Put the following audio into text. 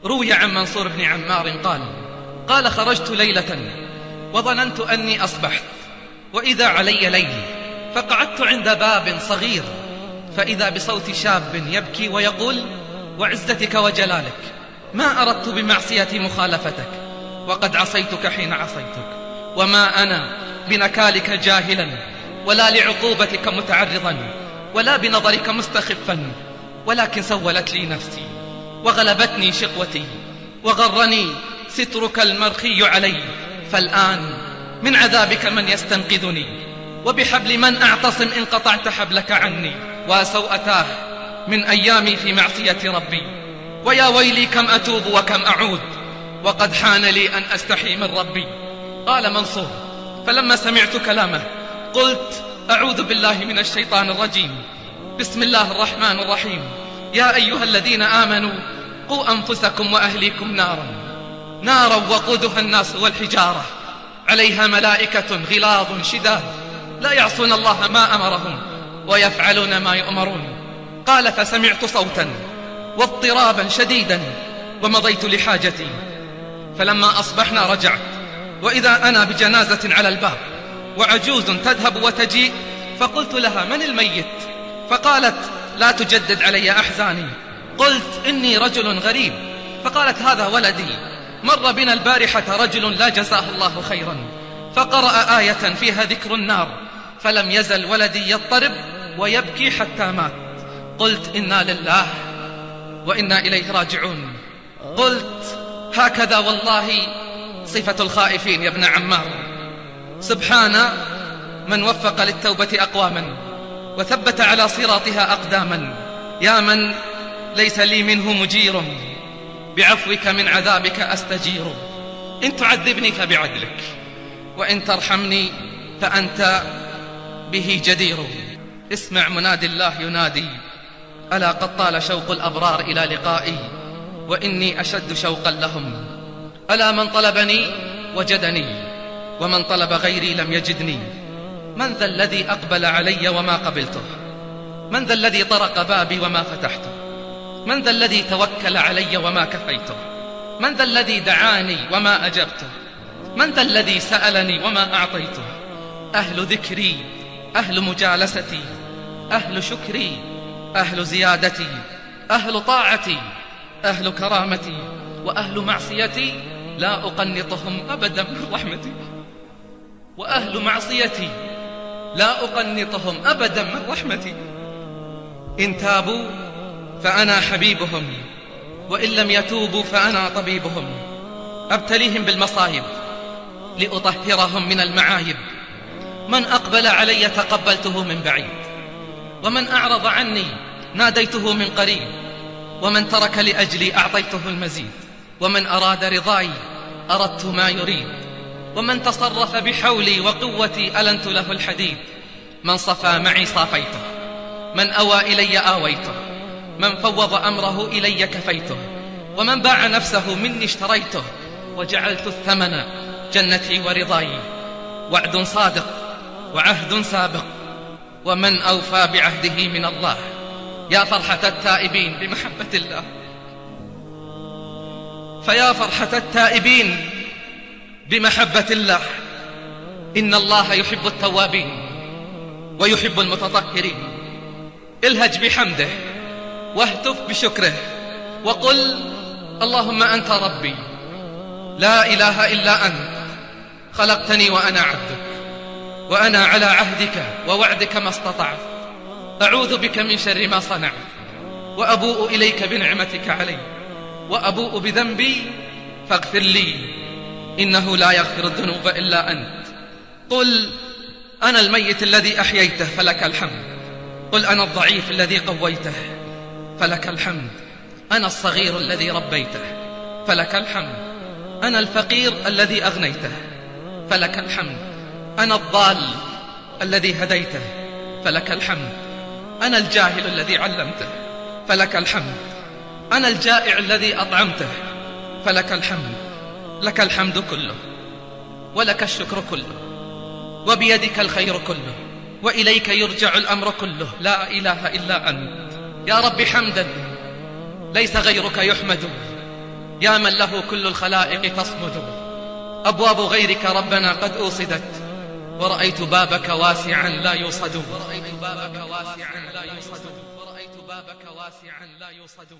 روي عن منصور بن عمار قال خرجت ليلة وظننت أني أصبحت، وإذا علي ليل، فقعدت عند باب صغير، فإذا بصوت شاب يبكي ويقول: وعزتك وجلالك ما أردت بمعصيتي مخالفتك، وقد عصيتك حين عصيتك، وما أنا بنكالك جاهلا، ولا لعقوبتك متعرضا، ولا بنظرك مستخفا، ولكن سولت لي نفسي وغلبتني شقوتي، وغرني سترك المرخي علي، فالآن من عذابك من يستنقذني، وبحبل من أعتصم إن قطعت حبلك عني، وسوءتاه من أيامي في معصية ربي، ويا ويلي كم أتوب وكم أعود، وقد حان لي أن أستحي من ربي. قال منصور: فلما سمعت كلامه قلت: أعوذ بالله من الشيطان الرجيم، بسم الله الرحمن الرحيم، يا أيها الذين آمنوا قوا أنفسكم وأهليكم نارا وقودها الناس والحجارة، عليها ملائكة غلاظ شداد لا يعصون الله ما أمرهم ويفعلون ما يؤمرون. قال: فسمعت صوتا واضطرابا شديدا ومضيت لحاجتي، فلما أصبحنا رجعت، وإذا أنا بجنازة على الباب وعجوز تذهب وتجيء، فقلت لها: من الميت؟ فقالت: لا تجدد علي أحزاني. قلت: إني رجل غريب. فقالت: هذا ولدي، مر بنا البارحة رجل لا جزاه الله خيرا، فقرأ آية فيها ذكر النار، فلم يزل ولدي يضطرب ويبكي حتى مات. قلت: إنا لله وإنا إليه راجعون. قلت: هكذا والله صفة الخائفين يا ابن عمار. سبحان من وفق للتوبة أقواما وثبت على صراطها أقداما، يا من ليس لي منه مجير، بعفوك من عذابك أستجير. إن تعذبني فبعدلك، وإن ترحمني فأنت به جدير. اسمع منادي الله ينادي: ألا قد طال شوق الأبرار إلى لقائي، وإني أشد شوقا لهم. ألا من طلبني وجدني، ومن طلب غيري لم يجدني. من ذا الذي أقبل علي وما قبلته؟ من ذا الذي طرق بابي وما فتحته؟ من ذا الذي توكل علي وما كفيته؟ من ذا الذي دعاني وما أجبته؟ من ذا الذي سألني وما أعطيته؟ أهل ذكري، أهل مجالستي، أهل شكري، أهل زيادتي، أهل طاعتي، أهل كرامتي، وأهل معصيتي لا أقنطهم أبدا من رحمتي. وأهل معصيتي لا أقنطهم أبدا من رحمتي. إن تابوا فأنا حبيبهم، وإن لم يتوبوا فأنا طبيبهم. أبتليهم بالمصايب لأطهرهم من المعايب. من أقبل علي تقبلته من بعيد، ومن أعرض عني ناديته من قريب، ومن ترك لأجلي أعطيته المزيد، ومن أراد رضاي أردت ما يريد، ومن تصرف بحولي وقوتي ألنت له الحديد. من صفى معي صافيته، من أوى إلي آويته، من فوض أمره إلي كفيته، ومن باع نفسه مني اشتريته، وجعلت الثمن جنتي ورضاي. وعد صادق وعهد سابق، ومن أوفى بعهده من الله. يا فرحة التائبين بمحبة الله، فيا فرحة التائبين بمحبة الله. إن الله يحب التوابين ويحب المتطهرين. الهج بحمده واهتف بشكره، وقل: اللهم أنت ربي، لا إله إلا أنت، خلقتني وأنا عبدك، وأنا على عهدك ووعدك ما استطعت. أعوذ بك من شر ما صنعت، وأبوء إليك بنعمتك علي، وأبوء بذنبي فاغفر لي، إنه لا يغفر الذنوب إلا أنت. قل: أنا الميت الذي أحييته فلك الحمد. قل: أنا الضعيف الذي قويته فلك الحمد. أنا الصغير الذي ربيته فلك الحمد. أنا الفقير الذي أغنيته فلك الحمد. أنا الضال الذي هديته فلك الحمد. أنا الجاهل الذي علمته فلك الحمد. أنا الجائع الذي أطعمته فلك الحمد. لك الحمد كله، ولك الشكر كله، وبيدك الخير كله، وإليك يرجع الأمر كله. لا إله إلا أنت. يا رب حمدا ليس غيرك يحمد، يا من له كل الخلائق تصمد. أبواب غيرك ربنا قد أوصدت، ورأيت بابك واسعا لا يوصد. ورأيت بابك واسعا لا يوصد. ورأيت بابك واسعا لا يوصد.